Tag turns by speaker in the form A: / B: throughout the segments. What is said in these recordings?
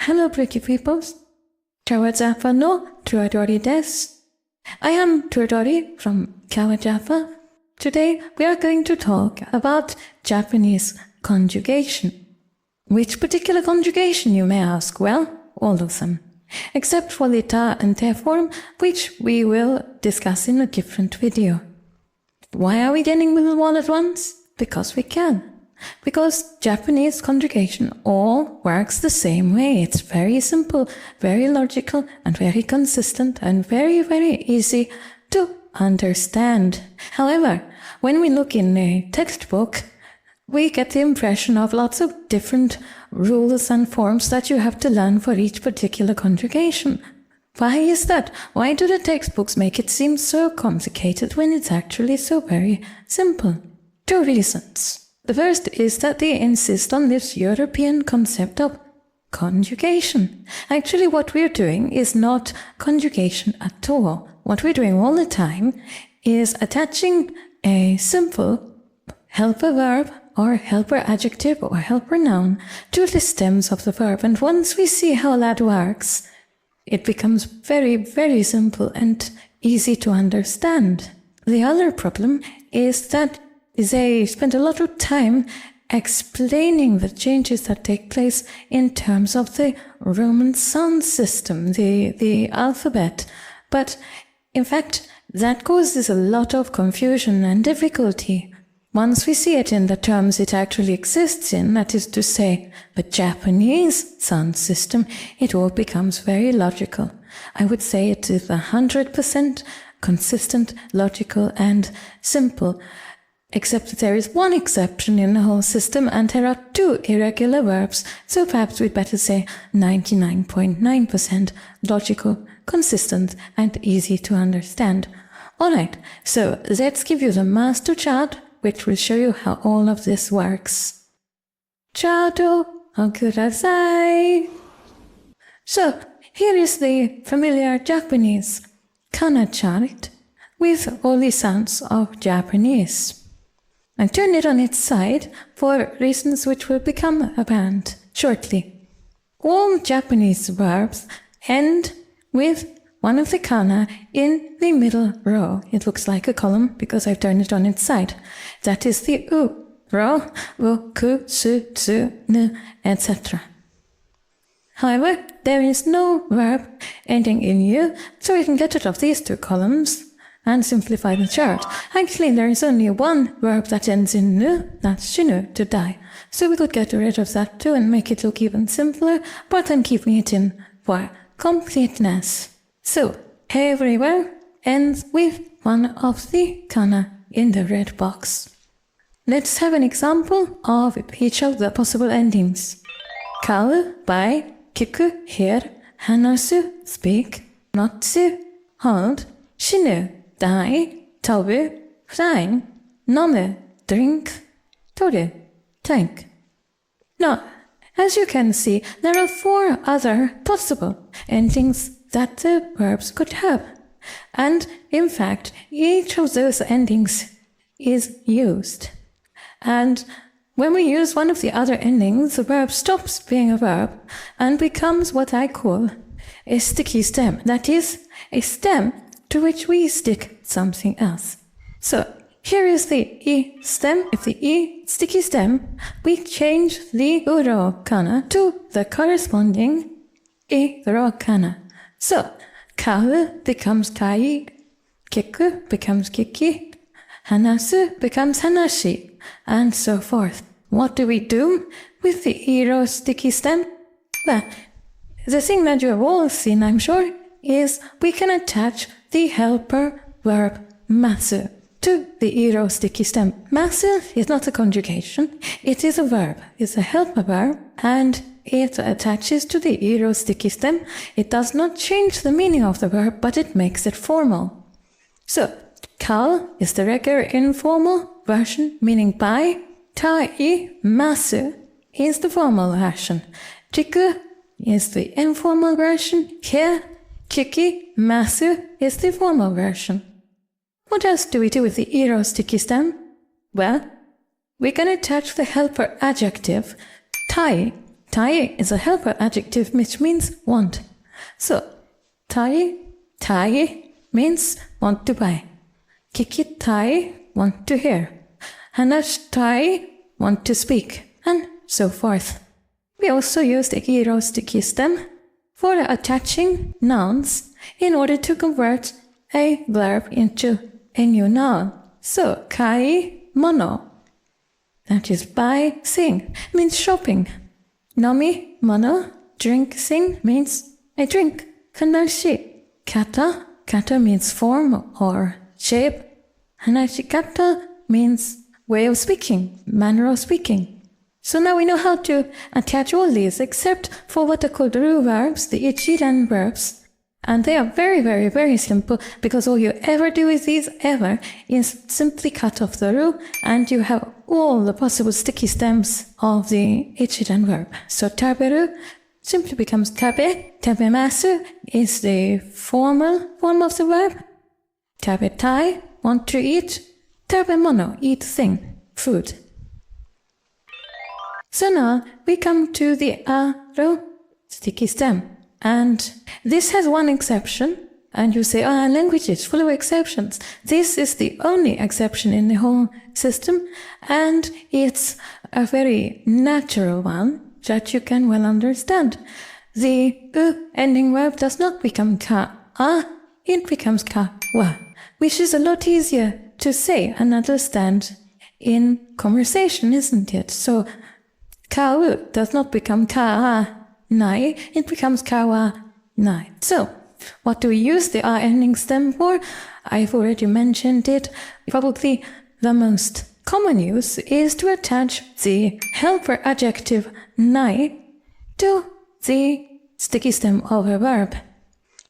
A: Hello, pretty peoples. Kawajappa no Tuadori desu. I am Tuadori from Kawajappa. Today we are going to talk about Japanese conjugation. Which particular conjugation, you may ask? Well, all of them. Except for the ta and te form, which we will discuss in a different video. Why are we getting with them all at once? Because we can. Because Japanese conjugation all works the same way. It's very simple, very logical, and very consistent, and very, very easy to understand. However, when we look in a textbook, we get the impression of lots of different rules and forms that you have to learn for each particular conjugation. Why is that? Why do the textbooks make it seem so complicated when it's actually so very simple? Two reasons. The first is that they insist on this European concept of conjugation. Actually, what we're doing is not conjugation at all. What we're doing all the time is attaching a simple helper verb or helper adjective or helper noun to the stems of the verb. And once we see how that works, it becomes very, very simple and easy to understand. The other problem is that they spend a lot of time explaining the changes that take place in terms of the Roman sound system, the alphabet. But in fact, that causes a lot of confusion and difficulty. Once we see it in the terms it actually exists in, that is to say, the Japanese sound system, it all becomes very logical. I would say it is 100% consistent, logical, and simple. Except that there is one exception in the whole system, and there are two irregular verbs, so perhaps we'd better say 99.9% logical, consistent, and easy to understand. Alright, so let's give you the master chart, which will show you how all of this works. Chart o kudasai. So, here is the familiar Japanese kana chart with all the sounds of Japanese. And turn it on its side for reasons which will become apparent shortly. All Japanese verbs end with one of the kana in the middle row. It looks like a column because I've turned it on its side. That is the u, ro, wo, ku, su, tsu, nu, etc. However, there is no verb ending in u, so we can get rid of these two columns and simplify the chart. Actually, there is only one verb that ends in nu, that's shinu, to die. So we could get rid of that too and make it look even simpler, but I'm keeping it in for completeness. So, everywhere ends with one of the kana in the red box. Let's have an example of each of the possible endings. Kau, buy, kiku, hear, hanasu, speak, notsu, hold, shinu, die, tobu, flying, nomu, drink, toru, tank. Now, as you can see, there are four other possible endings that the verbs could have. And, in fact, each of those endings is used. And when we use one of the other endings, the verb stops being a verb and becomes what I call a sticky stem. That is, a stem to which we stick something else. So, here is the I stem. If the I sticky stem, we change the uro kana to the corresponding I ro kana. So, kau becomes kai, kiku becomes kiki, hanasu becomes hanashi, and so forth. What do we do with the iro sticky stem? Well, the thing that you have all seen, I'm sure, is we can attach the helper verb masu to the iro sticky stem. Masu is not a conjugation, it is a verb. It's a helper verb, and it attaches to the iro sticky stem. It does not change the meaning of the verb, but it makes it formal. So, kau is the regular informal version, meaning by. Tai masu is the formal version. Chiku is the informal version. Here, kiki masu is the formal version. What else do we do with the iro sticky stem? Well, we're going to attach the helper adjective tai. Tai is a helper adjective which means want. So, tai means want to buy. Kiki tai, want to hear. Hanash tai, want to speak, and so forth. We also use the hero sticky stem for attaching nouns in order to convert a verb into a new noun. So, kai mono, that is buy, sing, means shopping. Nomi mono, drink, sing, means I drink. Hanashi kata, kata means form or shape. Hanashi kata means way of speaking, manner of speaking. So now we know how to attach all these except for what are called ru verbs, the ichiran verbs. And they are very, very, very simple because all you ever do with these ever is simply cut off the ru and you have all the possible sticky stems of the ichiran verb. So taberu simply becomes tabe. Tabemasu is the formal form of the verb. Tabetai, want to eat. Tabemono, eat thing, food. So now we come to the aro, sticky stem. And this has one exception. And you say, language is full of exceptions. This is the only exception in the whole system. And it's a very natural one that you can well understand. The ending verb does not become ka-a, it becomes ka-wa, which is a lot easier to say and understand in conversation, isn't it? So, ka-u does not become ka-a-nai, it becomes ka-wa-nai. So, what do we use the ending stem for? I've already mentioned it. Probably the most common use is to attach the helper adjective nai to the sticky stem of a verb.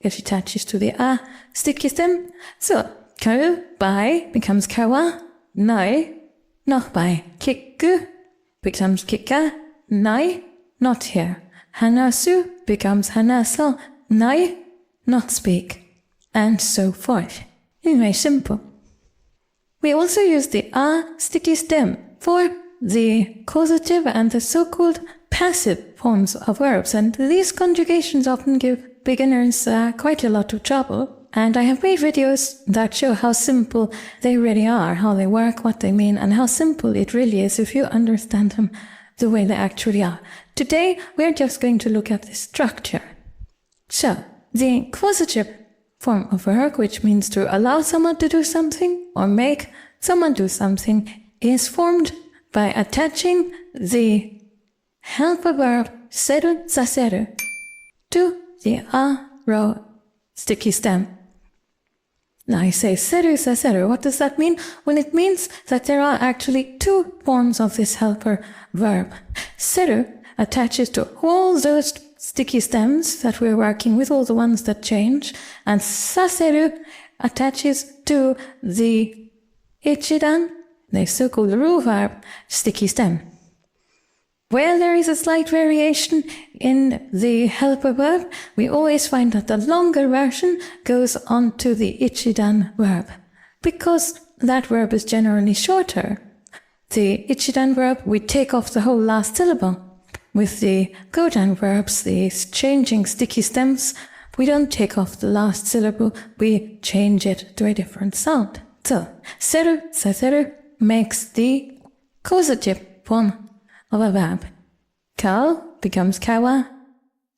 A: It attaches to the sticky stem. So, kau, buy, becomes kawa, nai, not buy. Kiku becomes kika, nai, not here. Hanasu becomes hanasa, nai, not speak. And so forth. Anyway, simple. We also use the sticky stem for the causative and the so-called passive forms of verbs, and these conjugations often give beginners quite a lot of trouble. And I have made videos that show how simple they really are, how they work, what they mean, and how simple it really is if you understand them the way they actually are. Today, we're just going to look at the structure. So, the causative form of verb, which means to allow someone to do something or make someone do something, is formed by attaching the helper verb seru saseru to the aro sticky stem. Now I say seru saseru. What does that mean? Well, it means that there are actually two forms of this helper verb. Seru attaches to all those sticky stems that we're working with, all the ones that change, and saseru attaches to the ichiran, the so-called ru verb, sticky stem. Where there is a slight variation in the helper verb, we always find that the longer version goes on to the ichiran verb, because that verb is generally shorter. The ichiran verb, we take off the whole last syllable. With the godan verbs, these changing sticky stems, we don't take off the last syllable, we change it to a different sound. So, seru, saseru makes the causative form of a verb. Kau becomes kawa,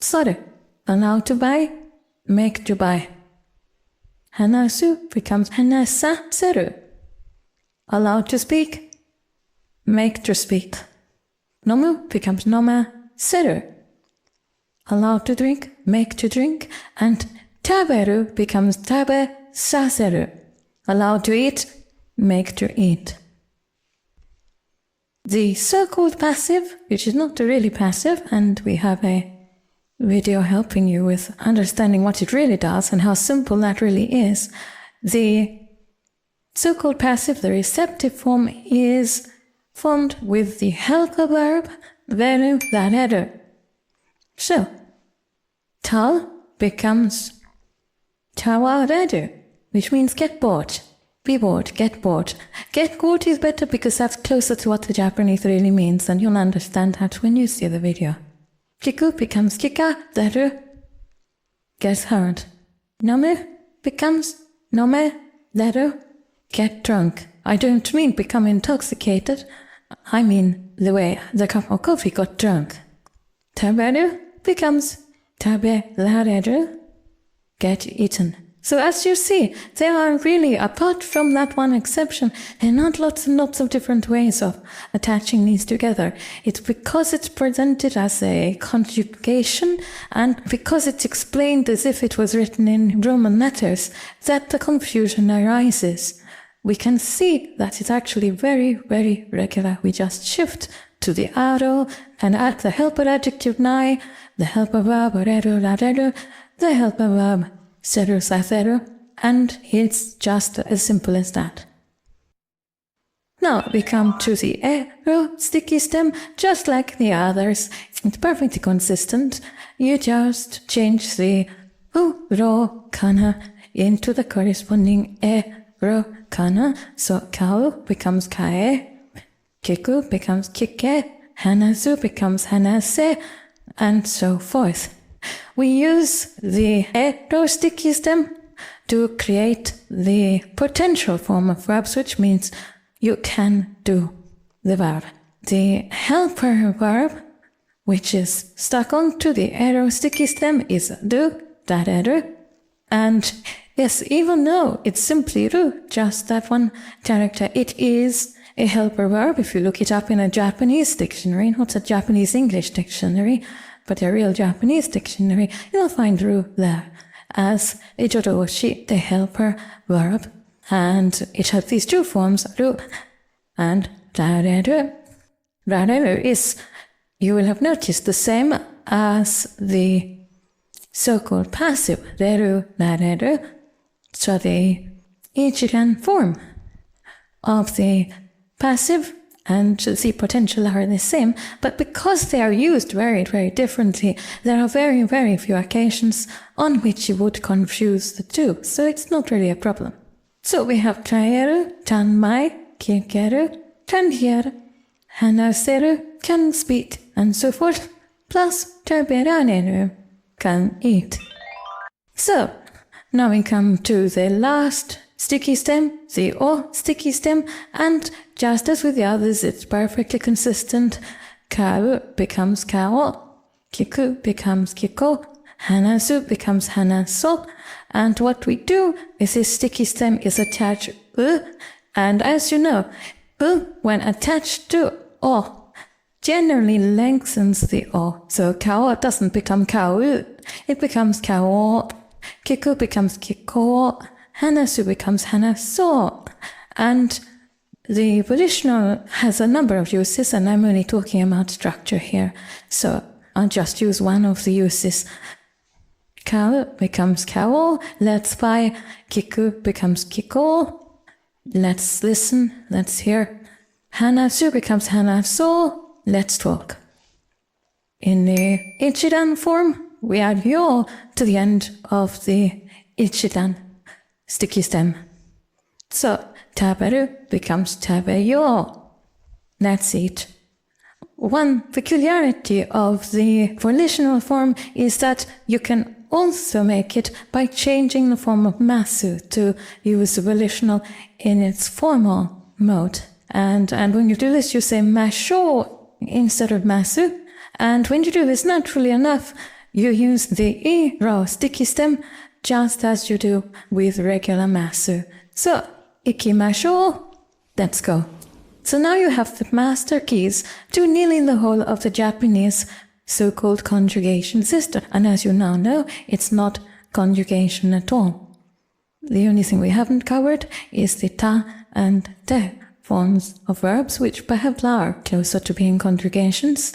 A: soru, allow to buy, make to buy. Hanasu becomes hanasa seru, allow to speak, make to speak. Nomu becomes noma seru, allow to drink, make to drink, and taberu becomes tabe saseru, allow to eat, make to eat. The so-called passive, which is not really passive, and we have a video helping you with understanding what it really does and how simple that really is. The so-called passive, the receptive form, is formed with the helper verb veru vareru. So, tal becomes tawareru, which means get bought. be bored, get bored. Get bored is better because that's closer to what the Japanese really means, and you'll understand that when you see the video. Kiku becomes kika, daru, get hard. Nome becomes nome, daru, get drunk. I don't mean become intoxicated. I mean the way the cup of coffee got drunk. Taberu becomes taberareru, get eaten. So as you see, there are really, apart from that one exception, there are not lots and lots of different ways of attaching these together. It's because it's presented as a conjugation and because it's explained as if it was written in Roman letters that the confusion arises. We can see that it's actually very, very regular. We just shift to the arrow and add the helper adjective nai, the helper verb reru lareru, the helper verb seru satheru, and it's just as simple as that. Now we come to the ero sticky stem, just like the others. It's perfectly consistent. You just change the ro kana into the corresponding ero kana. So kau becomes kae, kiku becomes kike, hanasu becomes hanase, and so forth. We use the ero sticky stem to create the potential form of verbs, which means you can do the verb. The helper verb, which is stuck onto the ero sticky stem, is do, dareru, and yes, even though it's simply ru, just that one character, it is a helper verb. If you look it up in a Japanese dictionary, not a Japanese English dictionary, but a real Japanese dictionary, you'll find ru there as a joroshi, the helper verb, and it has these two forms, ru and rareru. Rareru is, you will have noticed, the same as the so-called passive, reru, rareru. So the ichiran form of the passive and the potential are the same, but because they are used very, very differently, there are very, very few occasions on which you would confuse the two, so it's not really a problem. So we have traeru, tanmai, kikeru, tranhieru, hanaseru, can speak, and so forth, plus taberaneru, can eat. So, now we come to the last sticky stem, the o sticky stem, and just as with the others, it's perfectly consistent. Kau becomes kao, kiku becomes kiko, hanasu becomes hanaso, and what we do is this sticky stem is attached and as you know, when attached to o, generally lengthens the o. So kao doesn't become kau, it becomes kao. Kiku becomes kiko, hanasu becomes hanaso, and the volitional has a number of uses, and I'm only talking about structure here, so I'll just use one of the uses. Kau becomes kao, let's buy, kiku becomes kiko, let's listen, let's hear, hanasu becomes hanaso, let's talk. In the ichiran form, we add yo to the end of the ichiran sticky stem. So, taberu becomes tabeyo. That's it. One peculiarity of the volitional form is that you can also make it by changing the form of masu to use the volitional in its formal mode. And when you do this, you say masho instead of masu. And when you do this, naturally enough, you use the ero sticky stem just as you do with regular masu. So, ikimasho, let's go. So now you have the master keys to nearly the whole of the Japanese so-called conjugation system. And as you now know, it's not conjugation at all. The only thing we haven't covered is the ta and te forms of verbs, which perhaps are closer to being conjugations.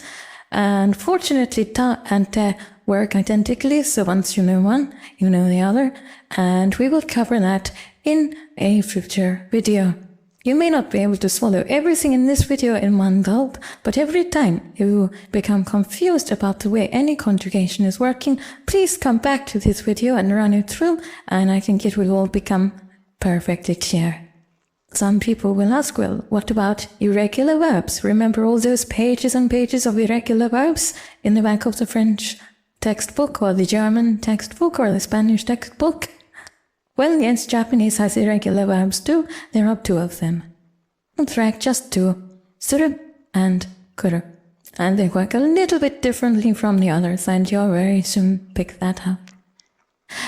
A: And fortunately, ta and te work identically, so once you know one, you know the other, and we will cover that in a future video. You may not be able to swallow everything in this video in one gulp, but every time you become confused about the way any conjugation is working, please come back to this video and run it through, and I think it will all become perfectly clear. Some people will ask, well, what about irregular verbs? Remember all those pages and pages of irregular verbs in the back of the French textbook or the German textbook or the Spanish textbook? Well, yes, Japanese has irregular verbs too. There are 2 of them. In fact, just 2. Suru and kuru. And they work a little bit differently from the others, and you'll very soon pick that up.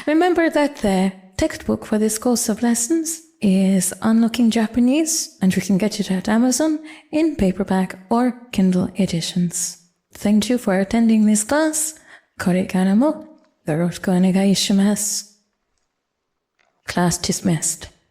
A: Remember that the textbook for this course of lessons is Unlocking Japanese, and you can get it at Amazon in paperback or Kindle editions. Thank you for attending this class. これからもよろしくお願いします. Class dismissed.